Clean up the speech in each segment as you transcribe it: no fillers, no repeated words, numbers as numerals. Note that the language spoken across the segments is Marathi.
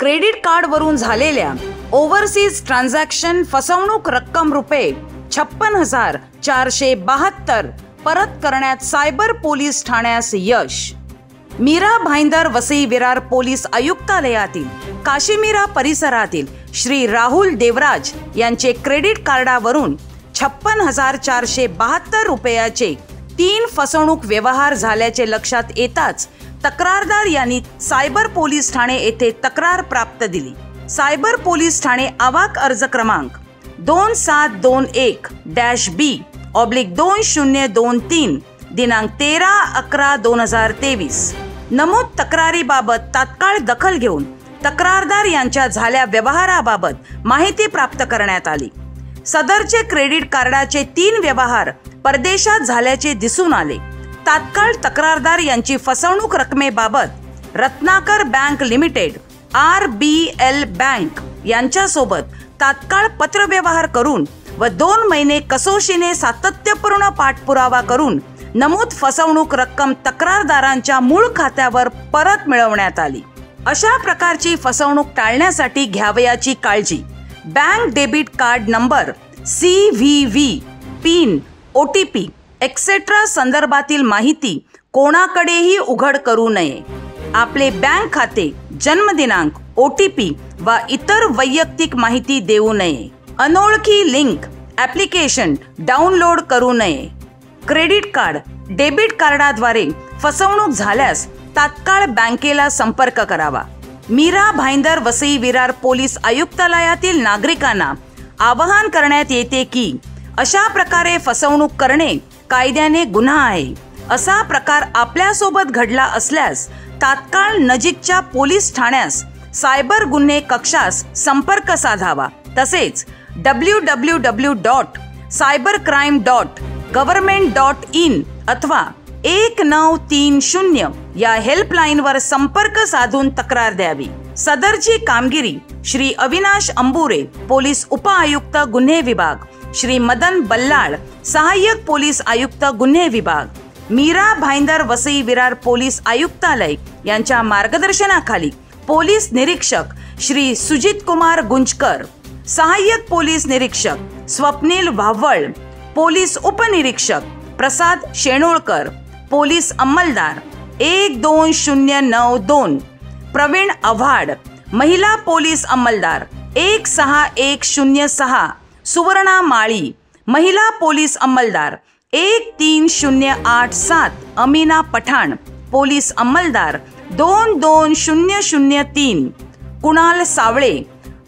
क्रेडिट कार्डवरून झालेल्या ओव्हरसीज ट्रान्झॅक्शन फसवणूक रक्कम ₹56,472 परत करण्यात सायबर पोलीस ठाण्यास यश। मीरा भाईंदर वसई विरार पोलीस आयुक्तालयातील काशीमीरा परिसरातील श्री राहुल देवराज यांचे क्रेडिट कार्डावरून ₹56,472 3 फसवणूक व्यवहार झाल्याचे लक्षात येताच तक्रारदार यांनी सायबर पोलीस ठाणे येथे तक्रार प्राप्त दिली। सायबर पोलीस ठाणे आवाक अर्ज क्रमांक 2721-B/2023 दिनांक 13/11/2023 नमूद तक्रारीबाबत तात्काळ दखल घेऊन तक्रारदार यांच्या झाल्या व्यवहाराबाबत माहिती प्राप्त करण्यात आली। सदरचे क्रेडिट कार्डाचे 3 व्यवहार परदेशात झाल्याचे दिसून आले। तात्काळ तक्रारदार यांची फसवणूक रकमेबाबत Ratnakar bank limited RBL bank यांच्यासोबत तात्काळ पत्रव्यवहार करून व 2 महिने कसोशीने सातत्यपूर्ण पाठपुरावा करून नमूद फसवणूक रक्कम तक्रारदारांच्या मूळ खात्यावर परत मिळवण्यात आली। अशा प्रकारची फसवणूक टाळण्यासाठी घ्यावयाची काळजी। Bank debit card number, CVV, pin, OTP etcetera संदर्भातील माहिती कोणाकडेही उघड करू नये। आपले बँक खाते, जन्मदिनांक, OTP व इतर वैयक्तिक माहिती देऊ नये। अनोळखी लिंक, ॲप्लिकेशन डाउनलोड करू नये। क्रेडिट कार्ड, डेबिट कार्डाद्वारे फसवणूक झाल्यास तात्काळ बँकेला संपर्क करावा। मीरा भाईंदर वसई विरार पोलीस आयुक्तालयातील नागरिकांना आवाहन करण्यात येते की अशा प्रकारे फसवणूक करणे कायद्याने गुन्हा आहे। असा प्रकार आपल्यासोबत घडला असल्यास तात्काळ नजीकच्या पोलीस ठाण्यास सायबर गुन्हे कक्षास संपर्क साधावा। तसेच www.cybercrime.government.in अथवा 1930 या हेल्पलाईनवर संपर्क साधून तक्रार द्यावी। सदरची कामगिरी श्री अविनाश अंबुरे, पोलीस उपआयुक्त गुन्हे विभाग, श्री मदन बल्लाळ, सहाय्यक पोलीस आयुक्त गुन्हे विभाग, मीरा भाईंदर वसई विरार पोलीस आयुक्तालय यांच्या मार्गदर्शनाखाली पोलीस निरीक्षक श्री सुजित कुमार गुंजकर, सहाय्यक पोलीस निरीक्षक स्वप्नील वाव्हळ, पोलीस उपनिरीक्षक प्रसाद शेणोळकर, पोलीस अंमलदार 12092 प्रवीण आव्हाड, महिला पोलीस अंमलदार 16106 सुवर्णा माळी, महिला पोलीस अंमलदार 13087 अमीना पठाण, पोलीस अंमलदार 22003 कुणाल सावळे,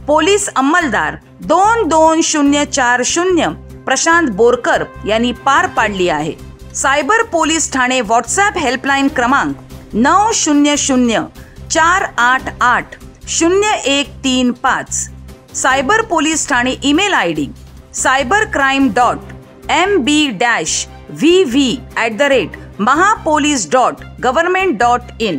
पोलीस अंमलदार 22040 प्रशांत बोरकर यांनी पार पाडली आहे। Cyber police Thane WhatsApp helpline क्रमांक 90048800135। Cyber police Thane email ID cybercrime.mb-vv@mahapolice.government.in।